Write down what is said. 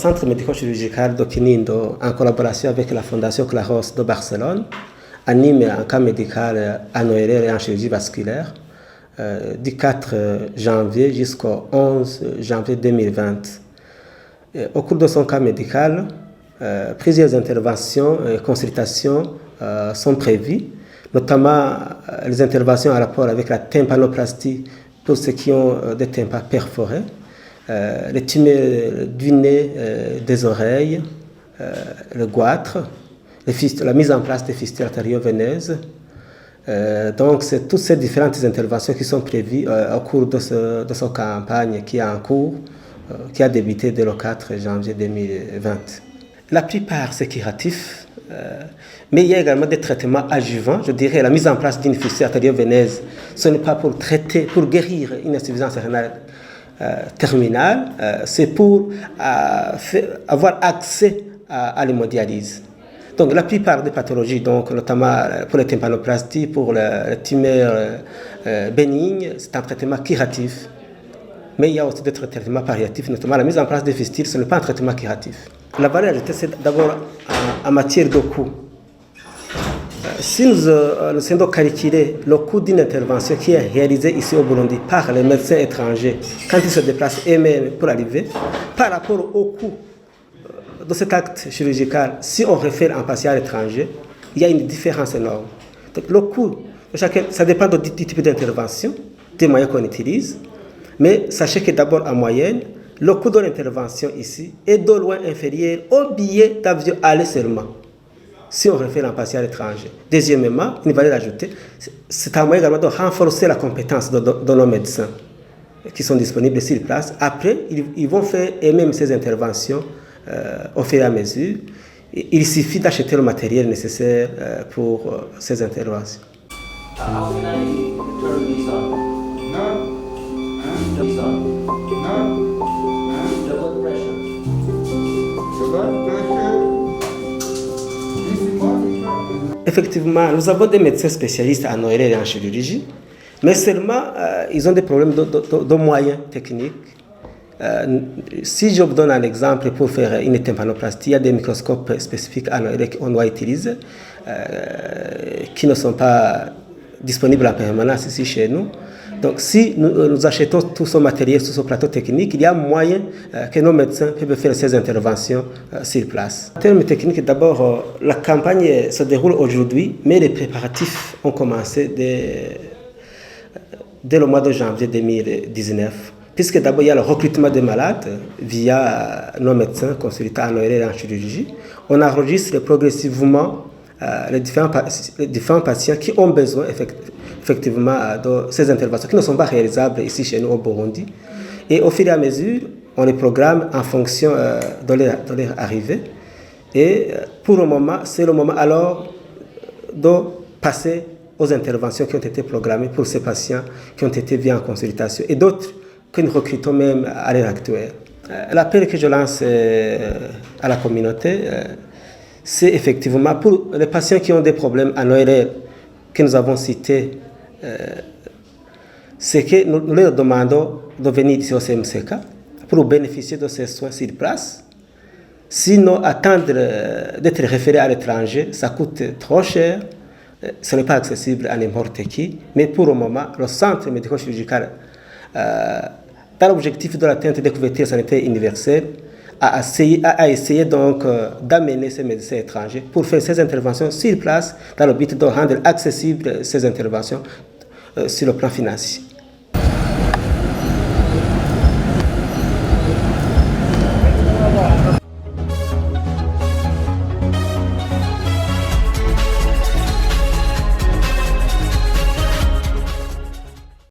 centre médico-chirurgical de Kinindo, en collaboration avec la Fondation Claros de Barcelone, anime un cas médical en ORL et en chirurgie vasculaire du 4 janvier jusqu'au 11 janvier 2020. Au cours de son cas médical, plusieurs interventions et consultations sont prévues, notamment les interventions en rapport avec la tympanoplastie pour ceux qui ont des tympans perforés, les tumeurs du nez, des oreilles, le goitre, la mise en place des fistules artério-veineuses. Donc, c'est toutes ces différentes interventions qui sont prévues au cours de cette campagne qui est en cours, qui a débuté dès le 4 janvier 2020. La plupart, c'est curatif, mais il y a également des traitements adjuvants. Je dirais la mise en place d'une fistule artério-veineuse, ce n'est pas pour traiter, pour guérir une insuffisance rénale terminale, c'est pour avoir accès à l'hémodialyse. Donc la plupart des pathologies, donc, notamment pour les tympanoplasties, pour les tumeurs bénignes, c'est un traitement curatif. Mais il y a aussi d'autres traitements palliatifs, notamment la mise en place des fistules, ce n'est pas un traitement curatif. La valeur ajoutée, c'est d'abord en matière de coût. Si nous essayons de calculer le coût d'une intervention qui est réalisée ici au Burundi par les médecins étrangers, quand ils se déplacent eux-mêmes pour arriver, par rapport au coût de cet acte chirurgical, si on réfère un patient étranger, il y a une différence énorme. Donc, le coût de chacun, ça dépend du type d'intervention, des moyens qu'on utilise, mais sachez que d'abord en moyenne, le coût de l'intervention ici est de loin inférieur au billet d'avion aller seulement, si on réfère un patient étranger. Deuxièmement, une valeur ajoutée, c'est un moyen également de renforcer la compétence de nos médecins qui sont disponibles sur place. Après, ils vont faire eux-mêmes ces interventions au fur et à mesure. Il suffit d'acheter le matériel nécessaire pour ces interventions. Effectivement, nous avons des médecins spécialistes en ORL et en chirurgie, mais seulement ils ont des problèmes de moyens techniques. Si je vous donne un exemple pour faire une tympanoplastie, il y a des microscopes spécifiques en ORL qu'on doit utiliser, qui ne sont pas disponibles en permanence ici chez nous. Donc, si nous achetons tout ce matériel sur ce plateau technique, il y a moyen que nos médecins peuvent faire ces interventions sur place. En termes techniques, d'abord, la campagne se déroule aujourd'hui, mais les préparatifs ont commencé dès le mois de janvier 2019. Puisque d'abord, il y a le recrutement des malades via nos médecins consultants en ORL et en chirurgie. On enregistre progressivement les différents patients qui ont besoin effectivement de ces interventions qui ne sont pas réalisables ici chez nous au Burundi. Et au fur et à mesure, on les programme en fonction de leur arrivée. Et pour le moment, c'est le moment alors de passer aux interventions qui ont été programmées pour ces patients qui ont été vus en consultation et d'autres que nous recrutons même à l'heure actuelle. L'appel que je lance à la communauté, c'est effectivement pour les patients qui ont des problèmes en ORL que nous avons cités, c'est que nous leur demandons de venir ici au CMCK pour bénéficier de ces soins sur place. Sinon, attendre d'être référé à l'étranger, ça coûte trop cher, ce n'est pas accessible à n'importe qui. Mais pour le moment, le centre médico-chirurgical, dans l'objectif de l'atteinte des couvertures sanitaires universelles, a essayé donc d'amener ces médecins étrangers pour faire ces interventions sur place dans le but de rendre accessibles ces interventions sur le plan financier.